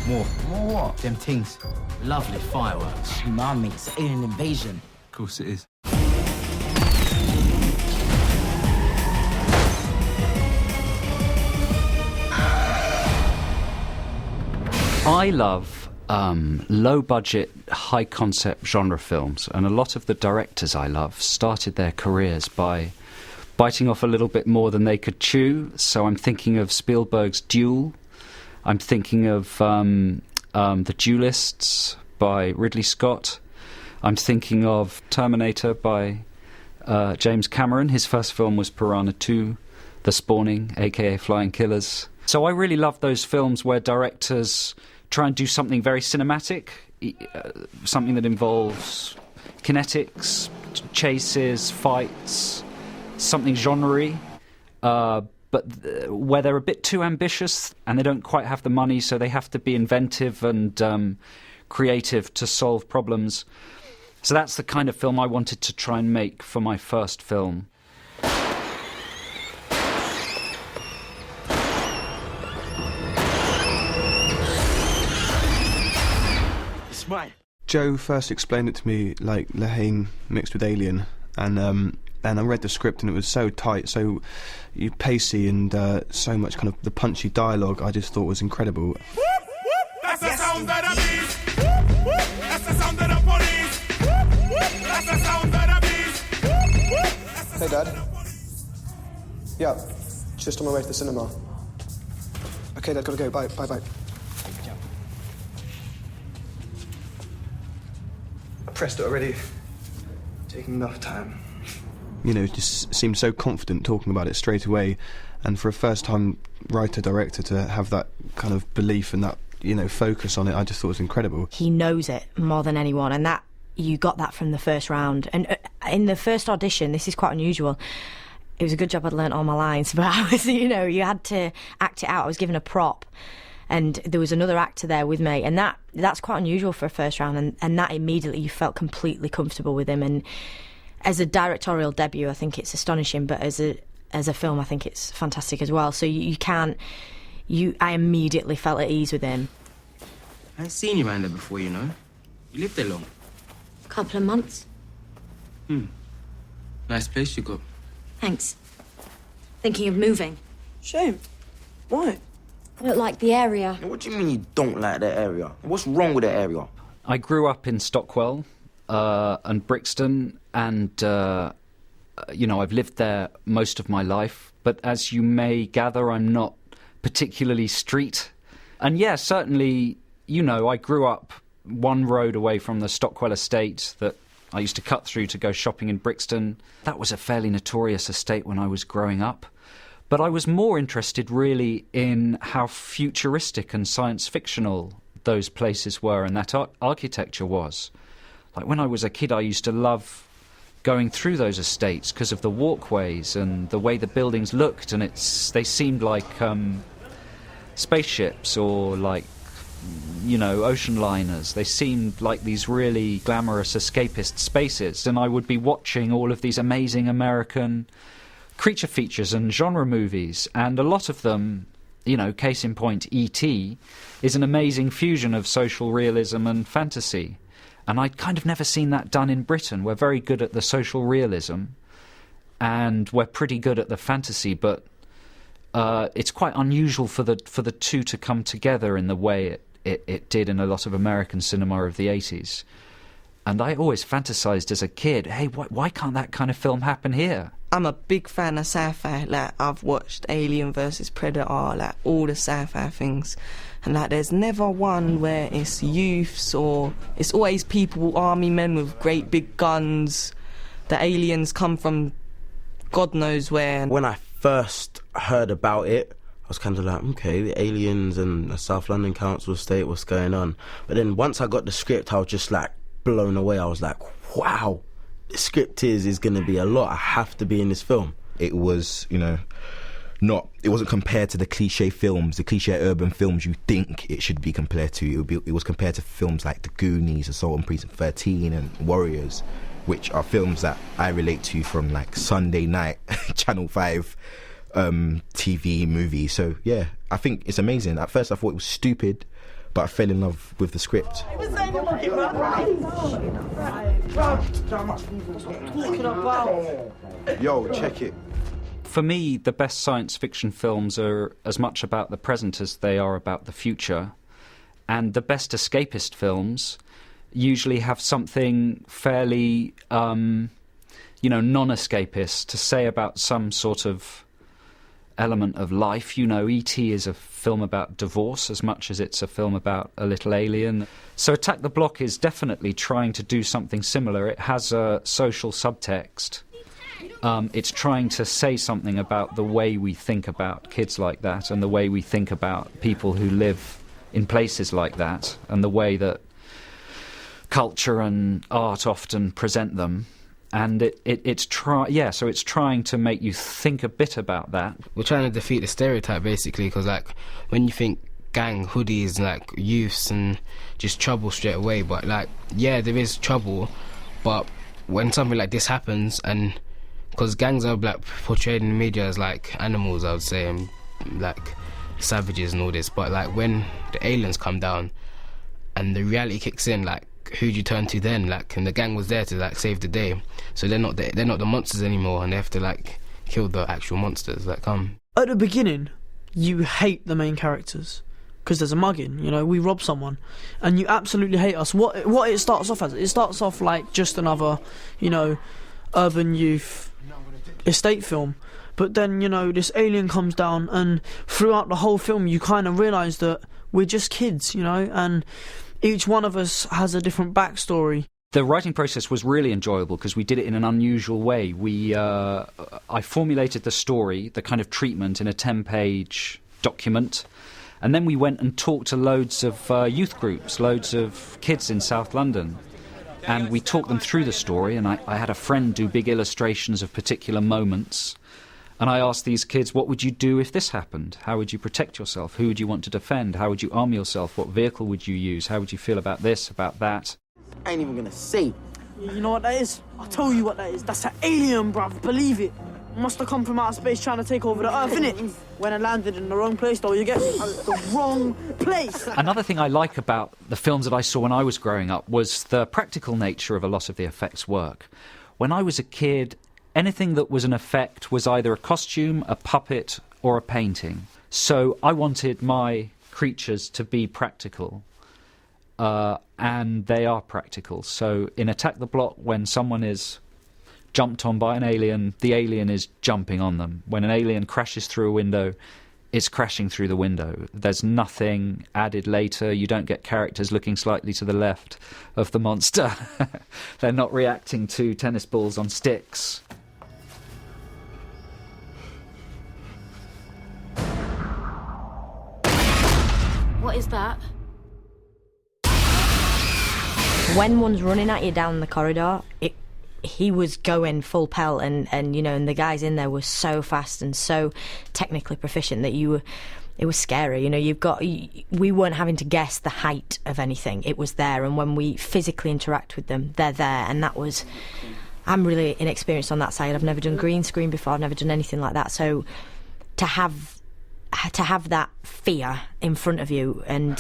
More. More what? Them things. Lovely fireworks. Tsunami. It's alien invasion. Of course it is. I love low-budget, high-concept genre films, and a lot of the directors I love started their careers by biting off a little bit more than they could chew. So I'm thinking of Spielberg's Duel. I'm thinking of The Duelists by Ridley Scott. I'm thinking of Terminator by James Cameron. His first film was Piranha 2, The Spawning, a.k.a. Flying Killers. So I really love those films where directors try and do something very cinematic, something that involves kinetics, chases, fights, something genre-y, but where they're a bit too ambitious and they don't quite have the money, so they have to be inventive and creative to solve problems. So that's the kind of film I wanted to try and make for my first film. Joe first explained it to me like Lehane mixed with Alien, and I read the script and it was so tight, so pacey, and so much kind of the punchy dialogue I just thought was incredible. That's the sound of the beast. That's the sound of the police. That's the sound of the beast. Hey, Dad. Yeah, just on my way to the cinema. Okay, Dad, gotta go. Bye, bye, bye. I pressed it already. Taking enough time. You know, just seemed so confident talking about it straight away, and for a first-time writer-director to have that kind of belief and that, you know, focus on it, I just thought was incredible. He knows it more than anyone, and that you got that from the first round. And in the first audition, this is quite unusual. It was a good job I'd learnt all my lines, but I was, you know, you had to act it out. I was given a prop, and there was another actor there with me, and that's quite unusual for a first round, and that immediately you felt completely comfortable with him. And as a directorial debut, I think it's astonishing, but as a film, I think it's fantastic as well. So I immediately felt at ease with him. I ain't seen you around there before, you know. You lived there long? A couple of months. Nice place you got. Thanks. Thinking of moving. Shame. Why? I don't like the area. What do you mean you don't like that area? What's wrong with that area? I grew up in Stockwell and Brixton, and you know, I've lived there most of my life, but as you may gather, I'm not particularly street. And yeah, certainly, you know, I grew up one road away from the Stockwell estate that I used to cut through to go shopping in Brixton. That was a fairly notorious estate when I was growing up. But I was more interested really in how futuristic and science fictional those places were and that architecture was. Like when I was a kid, I used to love going through those estates because of the walkways and the way the buildings looked, and they seemed like spaceships or like, you know, ocean liners. They seemed like these really glamorous escapist spaces, and I would be watching all of these amazing American creature features and genre movies, and a lot of them, you know, case in point, E.T. is an amazing fusion of social realism and fantasy. And I'd kind of never seen that done in Britain. We're very good at the social realism, and we're pretty good at the fantasy, but it's quite unusual for the two to come together in the way it did in a lot of American cinema of the 80s. And I always fantasized as a kid, hey, why can't that kind of film happen here? I'm a big fan of sci-fi. Like, I've watched Alien vs Predator, like all the sci-fi things, and like there's never one where it's youths, or it's always people, army men with great big guns. The aliens come from God knows where. When I first heard about it, I was kind of like, okay, the aliens and the South London Council estate, what's going on? But then once I got the script, I was just like blown away. I was like, wow, the script is going to be a lot. I have to be in this film. It was, you know, it wasn't compared to the cliche films, the cliche urban films you think it should be compared to. It was compared to films like The Goonies, Assault on Precinct 13 and Warriors, which are films that I relate to from like Sunday night Channel 5 TV movies. So yeah, I think it's amazing. At first I thought it was stupid, but I fell in love with the script. Yo, check it. For me, the best science fiction films are as much about the present as they are about the future. And the best escapist films usually have something fairly, non-escapist to say about some sort of element of life. You know, E.T. is a film about divorce as much as it's a film about a little alien. So Attack the Block is definitely trying to do something similar. It has a social subtext. It's trying to say something about the way we think about kids like that and the way we think about people who live in places like that and the way that culture and art often present them. And it's trying to make you think a bit about that. We're trying to defeat the stereotype, basically, because, like, when you think gang, hoodies, like, youths and just trouble straight away, but, like, yeah, there is trouble, but when something like this happens, and because gangs are, like, portrayed in the media as, like, animals, I would say, and, like, savages and all this, but, like, when the aliens come down and the reality kicks in, like, who do you turn to then? Like, and the gang was there to, like, save the day, so they're not the monsters anymore, and they have to, like, kill the actual monsters that come. At the beginning, you hate the main characters because there's a mugging. You know, we rob someone, and you absolutely hate us. What it starts off as? It starts off like just another, urban youth estate film. But then, this alien comes down, and throughout the whole film, you kind of realise that we're just kids, and each one of us has a different backstory. The writing process was really enjoyable because we did it in an unusual way. I formulated the story, the kind of treatment, in a 10-page document, and then we went and talked to loads of youth groups, loads of kids in South London, and we talked them through the story, and I had a friend do big illustrations of particular moments. And I asked these kids, what would you do if this happened? How would you protect yourself? Who would you want to defend? How would you arm yourself? What vehicle would you use? How would you feel about this, about that? I ain't even gonna say. You know what that is? I'll tell you what that is. That's an alien, bruv. Believe it. Must have come from outer space trying to take over the Earth, innit? When I landed in the wrong place, though, you get the wrong place. Another thing I like about the films that I saw when I was growing up was the practical nature of a lot of the effects work. When I was a kid, anything that was an effect was either a costume, a puppet, or a painting. So I wanted my creatures to be practical, and they are practical. So in Attack the Block, when someone is jumped on by an alien, the alien is jumping on them. When an alien crashes through a window, it's crashing through the window. There's nothing added later. You don't get characters looking slightly to the left of the monster. They're not reacting to tennis balls on sticks. What is that? When one's running at you down the corridor, he was going full pelt, and the guys in there were so fast and so technically proficient that it was scary. We weren't having to guess the height of anything. It was there, and when we physically interact with them, they're there, and that was. I'm really inexperienced on that side. I've never done green screen before. I've never done anything like that. So to have that fear in front of you, and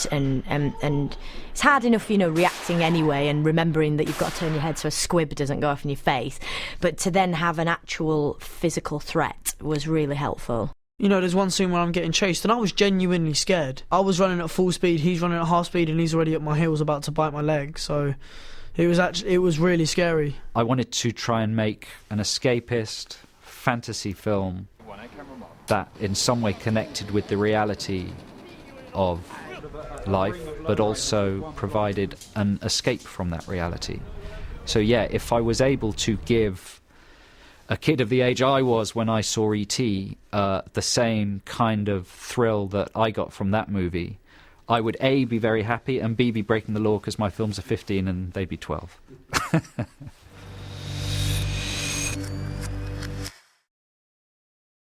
it's hard enough, reacting anyway and remembering that you've got to turn your head so a squib doesn't go off in your face, but to then have an actual physical threat was really helpful. There's one scene where I'm getting chased, and I was genuinely scared. I was running at full speed, he's running at half speed, and he's already at my heels about to bite my leg, so it was really scary. I wanted to try and make an escapist fantasy film that in some way connected with the reality of life, but also provided an escape from that reality. So yeah, if I was able to give a kid of the age I was when I saw E.T. The same kind of thrill that I got from that movie, I would A, be very happy, and B, be breaking the law because my films are 15 and they'd be 12.